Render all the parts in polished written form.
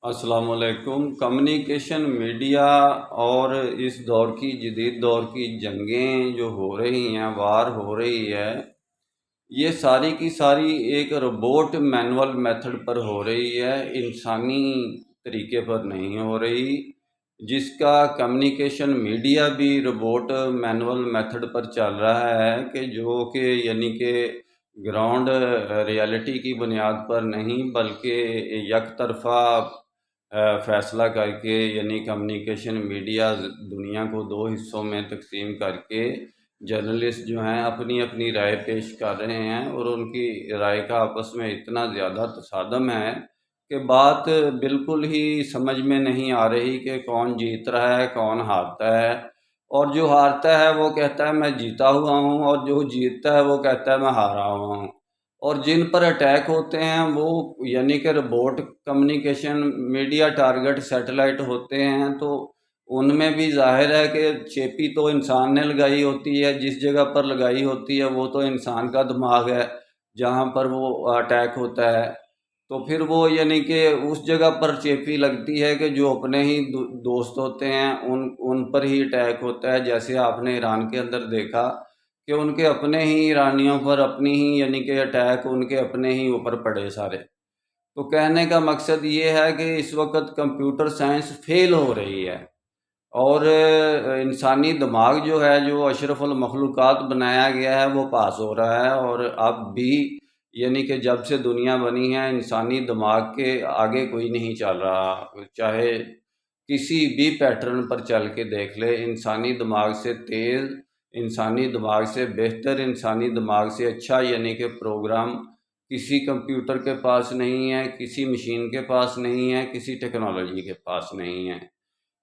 السلام علیکم۔ Communication media اور اس دور کی جدید دور کی جنگیں جو ہو رہی ہیں، وار ہو رہی ہے، یہ ساری کی ساری ایک روبوٹ مینول میتھڈ پر ہو رہی ہے، انسانی طریقے پر نہیں ہو رہی، جس کا کمیونیکیشن میڈیا بھی روبوٹ مینول میتھڈ پر چل رہا ہے کہ یعنی کہ گراؤنڈ ریالٹی کی بنیاد پر نہیں بلکہ یک طرفہ فیصلہ کر کے، یعنی کمیونیکیشن میڈیا دنیا کو دو حصوں میں تقسیم کر کے جرنلسٹ جو ہیں اپنی اپنی رائے پیش کر رہے ہیں، اور ان کی رائے کا آپس میں اتنا زیادہ تصادم ہے کہ بات بالکل ہی سمجھ میں نہیں آ رہی کہ کون جیت رہا ہے کون ہارتا ہے، اور جو ہارتا ہے وہ کہتا ہے میں جیتا ہوا ہوں، اور جو جیتتا ہے وہ کہتا ہے میں ہارا ہوا ہوں۔ اور جن پر اٹیک ہوتے ہیں وہ یعنی کہ robot communication media target satellite ہوتے ہیں، تو ان میں بھی ظاہر ہے کہ چیپی تو انسان نے لگائی ہوتی ہے، جس جگہ پر لگائی ہوتی ہے وہ تو انسان کا دماغ ہے جہاں پر وہ اٹیک ہوتا ہے، تو پھر وہ یعنی کہ اس جگہ پر چیپی لگتی ہے کہ جو اپنے ہی دوست ہوتے ہیں ان پر ہی اٹیک ہوتا ہے، جیسے آپ نے ایران کے اندر دیکھا کہ ان کے اپنے ہی ایرانیوں پر اپنی ہی یعنی کہ اٹیک ان کے اپنے ہی اوپر پڑے سارے۔ تو کہنے کا مقصد یہ ہے کہ اس وقت کمپیوٹر سائنس فیل ہو رہی ہے، اور انسانی دماغ جو ہے جو اشرف المخلوقات بنایا گیا ہے وہ پاس ہو رہا ہے، اور اب بھی یعنی کہ جب سے دنیا بنی ہے انسانی دماغ کے آگے کوئی نہیں چل رہا، چاہے کسی بھی پیٹرن پر چل کے دیکھ لے، انسانی دماغ سے تیز، انسانی دماغ سے بہتر، انسانی دماغ سے اچھا یعنی کہ پروگرام کسی کمپیوٹر کے پاس نہیں ہے، کسی مشین کے پاس نہیں ہے، کسی ٹیکنالوجی کے پاس نہیں ہے۔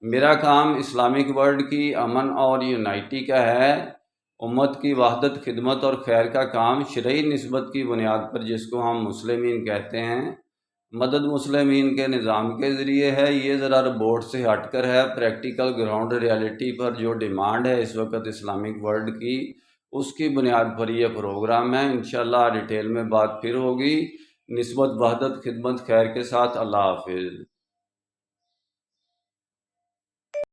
میرا کام اسلامک ورلڈ کی امن اور یونائٹی کا ہے، امت کی وحدت، خدمت اور خیر کا کام شرعی نسبت کی بنیاد پر، جس کو ہم مسلمین کہتے ہیں، مدد مسلمین کے نظام کے ذریعے ہے۔ یہ ذرا روبوٹ سے ہٹ کر ہے، پریکٹیکل گراؤنڈ ریالٹی پر جو ڈیمانڈ ہے اس وقت اسلامک ورلڈ کی، اس کی بنیاد پر یہ پروگرام ہے۔ انشاءاللہ ڈیٹیل میں بات پھر ہوگی۔ نسبت، وحدت، خدمت، خیر کے ساتھ، اللہ حافظ۔